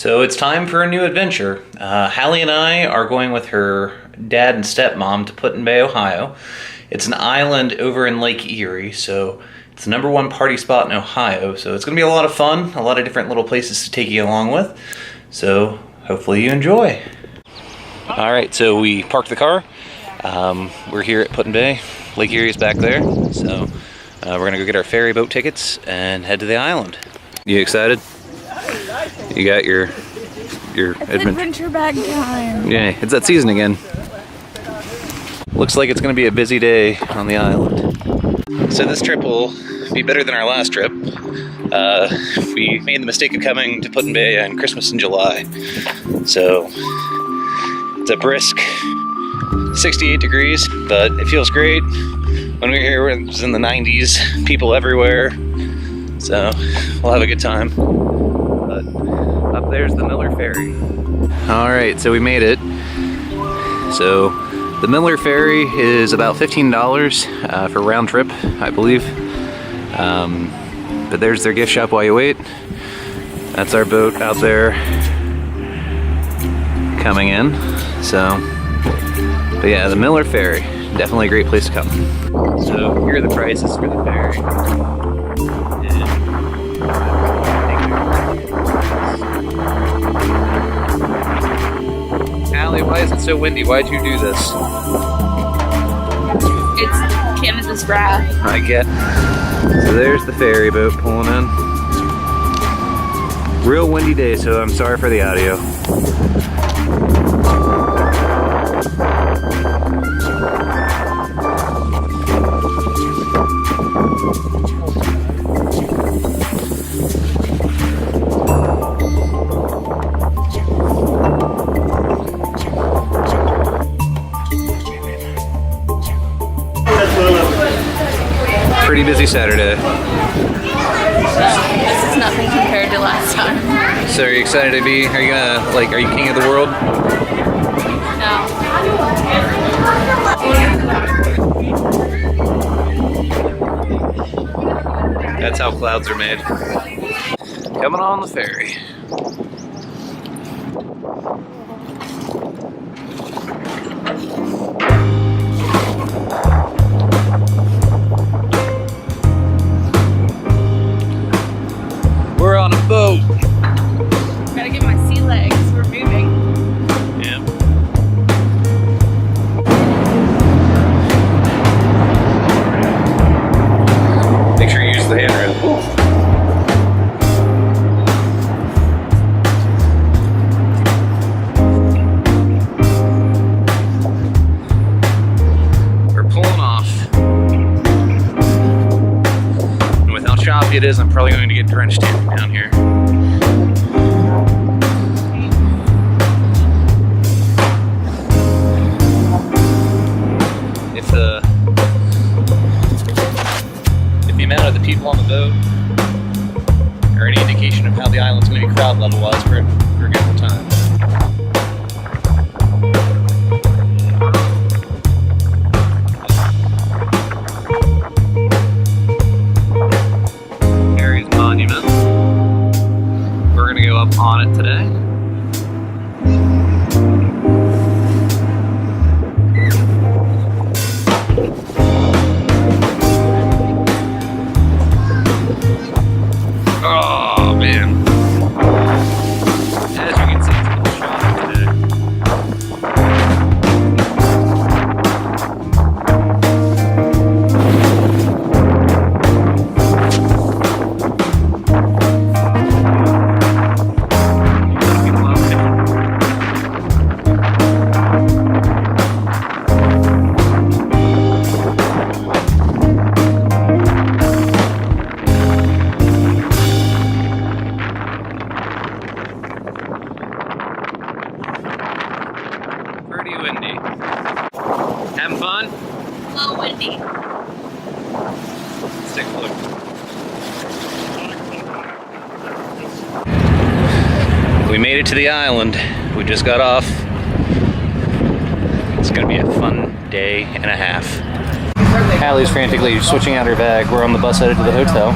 So it's time for a new adventure. Hallie and I are going with her dad and stepmom to Put-in-Bay, Ohio. It's an island over in Lake Erie, so it's the #1 party spot in Ohio. So it's going to be a lot of fun, a lot of different little places to take you along with. So hopefully you enjoy. All right, so we parked the car. We're here at Put-in-Bay. Lake Erie is back there. So we're going to go get our ferry boat tickets and head to the island. You excited? You got your adventure bag time. Yeah, it's that season again. Looks like it's going to be a busy day on the island. So this trip will be better than our last trip. We made the mistake of coming to Put-in-Bay on Christmas in July. So it's a brisk 68 degrees, but it feels great. When we were here, it was in the 90s, people everywhere. So we'll have a good time. But up there's the Miller Ferry. All right, so we made it. So the Miller Ferry is about $15 for round trip, I believe. But there's their gift shop while you wait. That's our boat out there coming in. But yeah, the Miller Ferry, definitely a great place to come. So here are the prices for the ferry. Allie, why is it so windy? Why'd you do this? It's Canada's wrath. I get. So there's the ferry boat pulling in. Real windy day, so I'm sorry for the audio. Pretty busy Saturday. This is nothing compared to last time. So are you excited to be, are you king of the world? No. That's how clouds are made. Coming on the ferry. We're on a boat. Gotta get my sea legs. We're moving. Yeah. Make sure you use the handrail. We're pulling off. And with how choppy it is, I'm probably going to get drenched down here. If the amount of the people on the boat are any indication of how the island's going to be crowd level wise, we're a good time. Ferry's monument. We're going to go up on it today. Oh man. As you can see, it's a little shocking today. Pretty windy. Having fun? A little windy. Let's take a look. We made it to the island. We just got off. It's gonna be a fun day and a half. Hallie's frantically switching out her bag. We're on the bus headed to the hotel.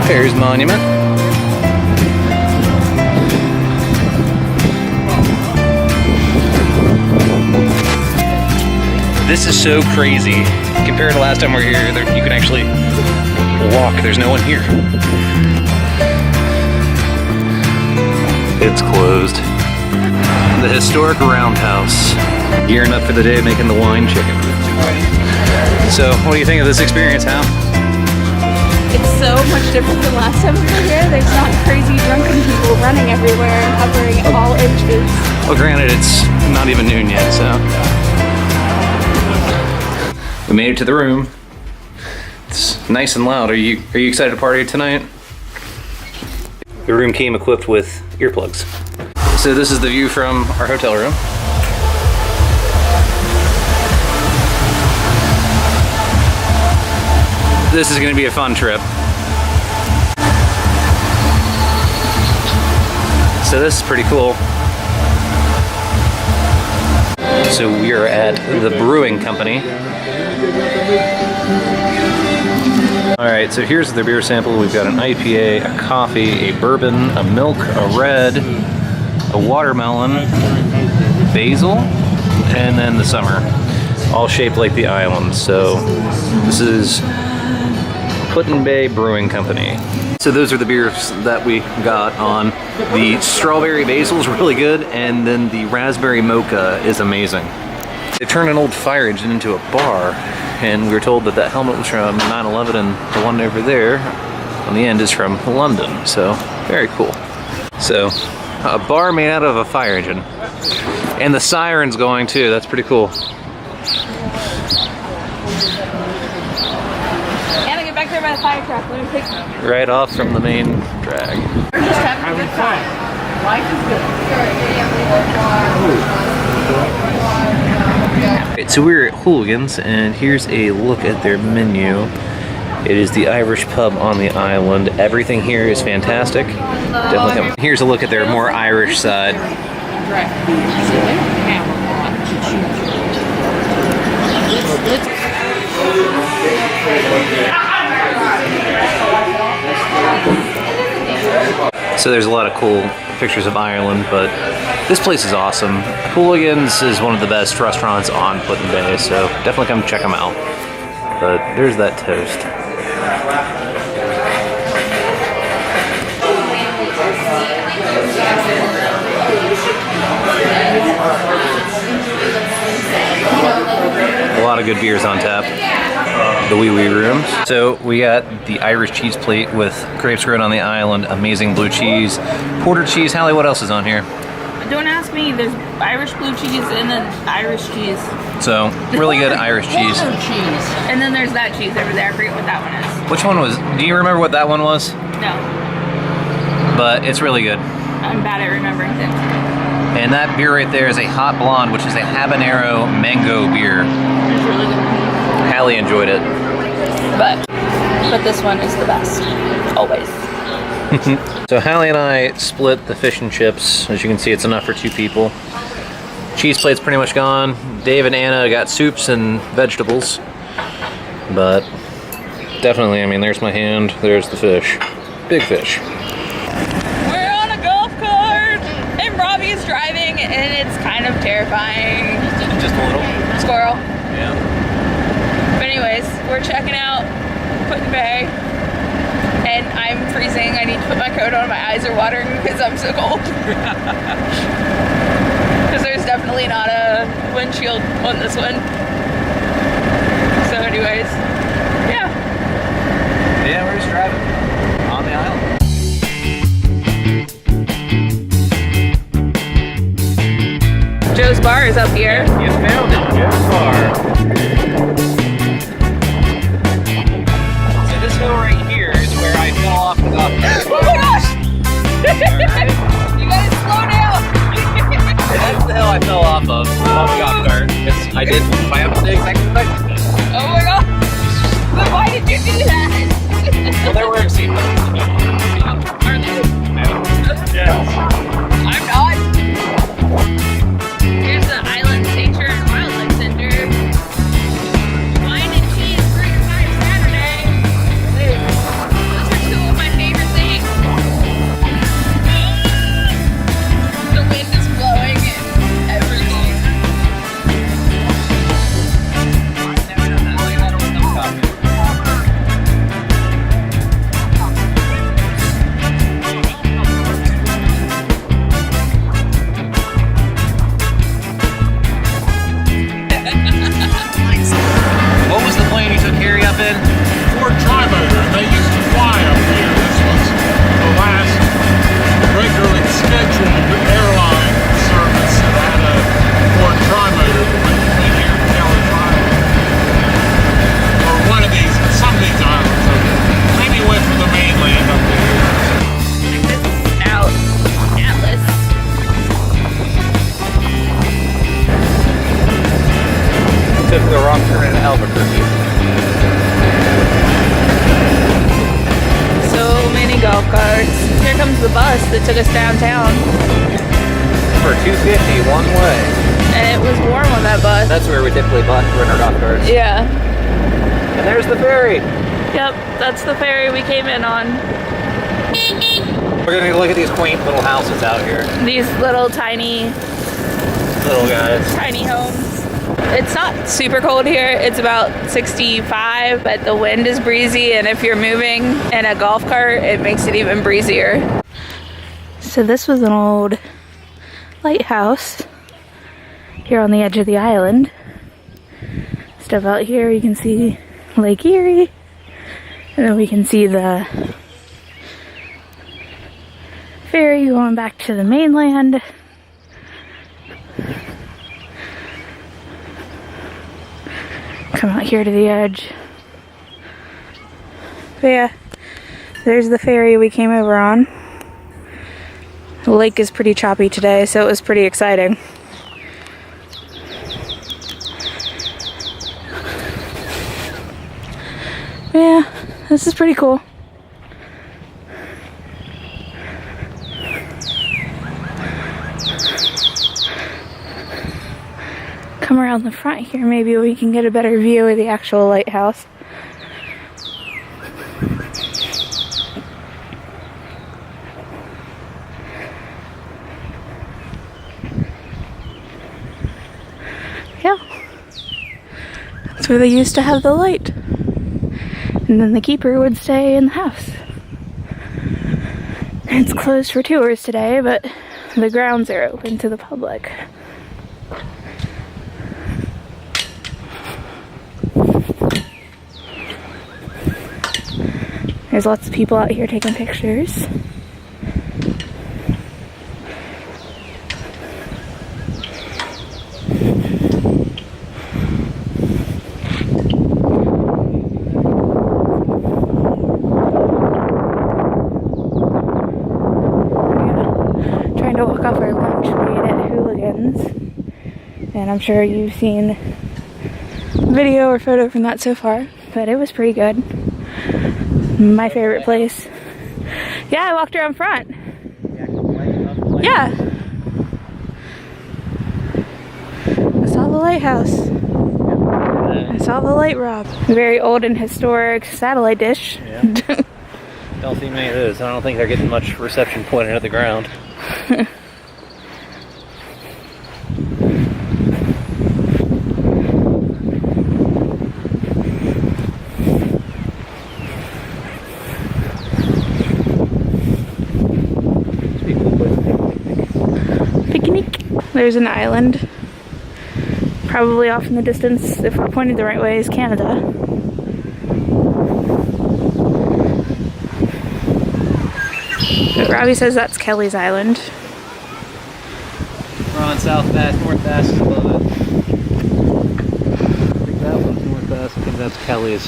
Ferry's monument. This is so crazy. Compared to last time we were here, you can actually walk. There's no one here. It's closed. The historic roundhouse. Gearing up for the day, making the wine chicken. So, what do you think of this experience, Hal? It's so much different than last time we were here. There's not crazy drunken people running everywhere and covering all inches. Well, granted, it's not even noon yet, so. We made it to the room. It's nice and loud. Are you excited to party tonight? The room came equipped with earplugs. So this is the view from our hotel room. This is gonna be a fun trip. So this is pretty cool. So we are at the brewing company. All right, so here's the beer sample. We've got an IPA, a coffee, a bourbon, a milk, a red, a watermelon, basil, and then the summer. All shaped like the island. So this is Put-in-Bay Brewing Company. So those are the beers that we got on. The strawberry basil is really good, and then the raspberry mocha is amazing. They turned an old fire engine into a bar, and we were told that that helmet was from 9/11, and the one over there on the end is from London. So very cool. So a bar made out of a fire engine, and the siren's going too. That's pretty cool. Back there by the fire truck. Let me pick. Right off from the main drag. We're just having a good time. Life is good. Right, so we're at Hooligans, and here's a look at their menu. It is the Irish pub on the island. Everything here is fantastic. Definitely come. Here's a look at their more Irish side. So there's a lot of cool pictures of Ireland, but this place is awesome. Hooligans is one of the best restaurants on Put-in-Bay, so definitely come check them out. But there's that toast. A lot of good beers on tap. The wee rooms. So we got the Irish cheese plate with grapes grown on the island, amazing blue cheese, porter cheese. Hallie, what else is on here? Don't ask me. There's Irish blue cheese and then Irish cheese. So really good Irish cheese. Cheese. And then there's that cheese over there. I forget what that one is. Which one was? Do you remember what that one was? No. But it's really good. I'm bad at remembering things. And that beer right there is a hot blonde, which is a habanero mango beer. It's really good. Hallie enjoyed it. But this one is the best. Always. So Hallie and I split the fish and chips. As you can see, it's enough for 2 people. Cheese plate's pretty much gone. Dave and Anna got soups and vegetables. But definitely, I mean, there's my hand, there's the fish. Big fish. We're on a golf cart, and Robbie is driving, and it's kind of terrifying. Just a little. Squirrel. Yeah. But anyways, we're checking out Put-in-Bay, and I'm freezing. I need to put my coat on. My eyes are watering because I'm so cold. Because there's definitely not a windshield on this one. So anyways, yeah. Yeah, we're just driving on the island. Joe's Bar is up here. You found it, Joe's Bar. So this hill right here is where I fell off the golf cart. Oh my gosh! You gotta slow down! That's the hill I fell off of the golf cart. I did the exact thing. Oh my gosh! But why did you do that? Well, they're wearing seatbelts. Are they? No. Yes. I'm not. Here's the island station. one's the bus that took us downtown. For $2.50 one way. And it was warm on that bus. That's where we typically run our golf carts. Yeah. And there's the ferry. Yep, that's the ferry we came in on. We're gonna look at these quaint little houses out here. These little tiny Little guys. homes. It's not super cold here. It's about 65, but the wind is breezy, and if you're moving in a golf cart, it makes it even breezier. So this was an old lighthouse here on the edge of the island. Step out here, you can see Lake Erie, and then we can see the ferry going back to the mainland. Come out here to the edge. But yeah, there's the ferry we came over on. The lake is pretty choppy today, so it was pretty exciting. Yeah, this is pretty cool. Come around the front here, maybe we can get a better view of the actual lighthouse. Yeah, that's where they used to have the light. And then the keeper would stay in the house. It's closed for tours today, but the grounds are open to the public. There's lots of people out here taking pictures. Trying to walk off our lunch we ate at Hooligans. And I'm sure you've seen video or photo from that so far, but it was pretty good. My favorite place. Yeah, I walked around front. Yeah. I saw the lighthouse. I saw the light rob. Very old and historic satellite dish. Yeah. Don't see many of those. I don't think they're getting much reception pointed at the ground. There's an island, probably off in the distance, if we're pointed the right way, is Canada. But Robbie says that's Kelly's Island. We're on South Bass, North Bass is above it. I think that one's North Bass, I think that's Kelly's.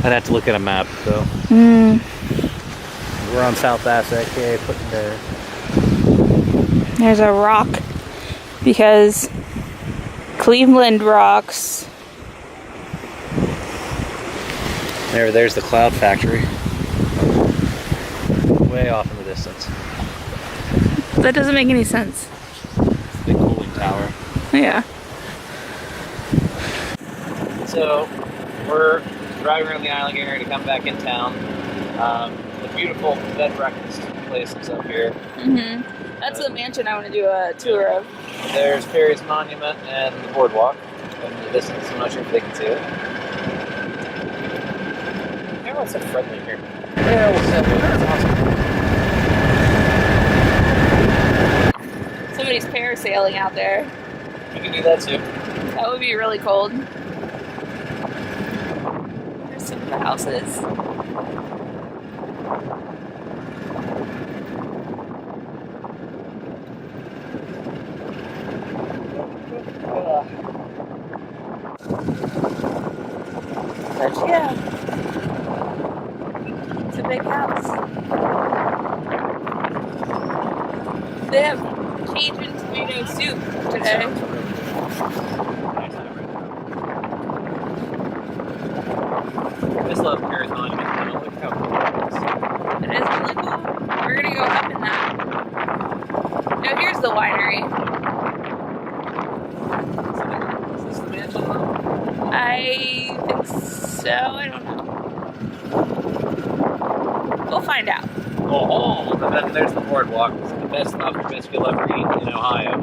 I'd have to look at a map though. We're on South Bass aka putting there. There's a rock. Because Cleveland rocks. There's the cloud factory. Way off in the distance. That doesn't make any sense. It's a big cooling tower. Yeah. So, we're driving around the island area to come back in town. The beautiful bed and breakfast places up here. That's the mansion I want to do a tour of. There's Ferry's Monument and the boardwalk in the distance. I'm not sure if they can see it. Everyone's so friendly here. Yeah, we'll set it. That's awesome. Somebody's parasailing out there. You can do that too. That would be really cold. There's some of the houses. But yeah, it's a big house. They have Cajun tomato soup today. I just love Ferry's Monument. Look how cool it is. It is really cool. We're gonna go up in We'll find out. Oh, and then there's the boardwalk. It's the best lobster bisque you'll ever eat in Ohio.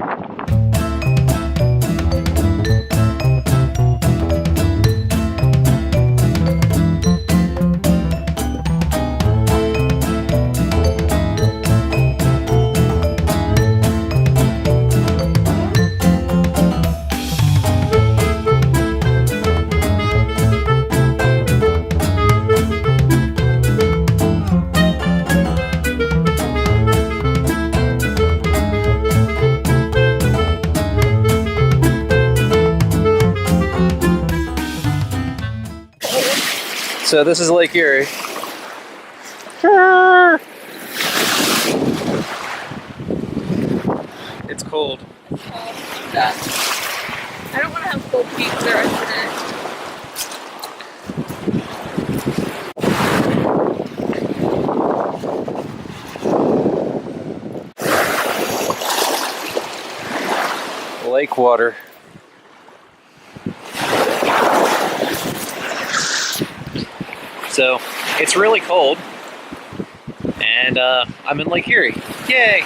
So this is Lake Erie. It's cold. I don't want to have cold feet for the rest of the day. Lake water. So it's really cold, and I'm in Lake Erie. Yay!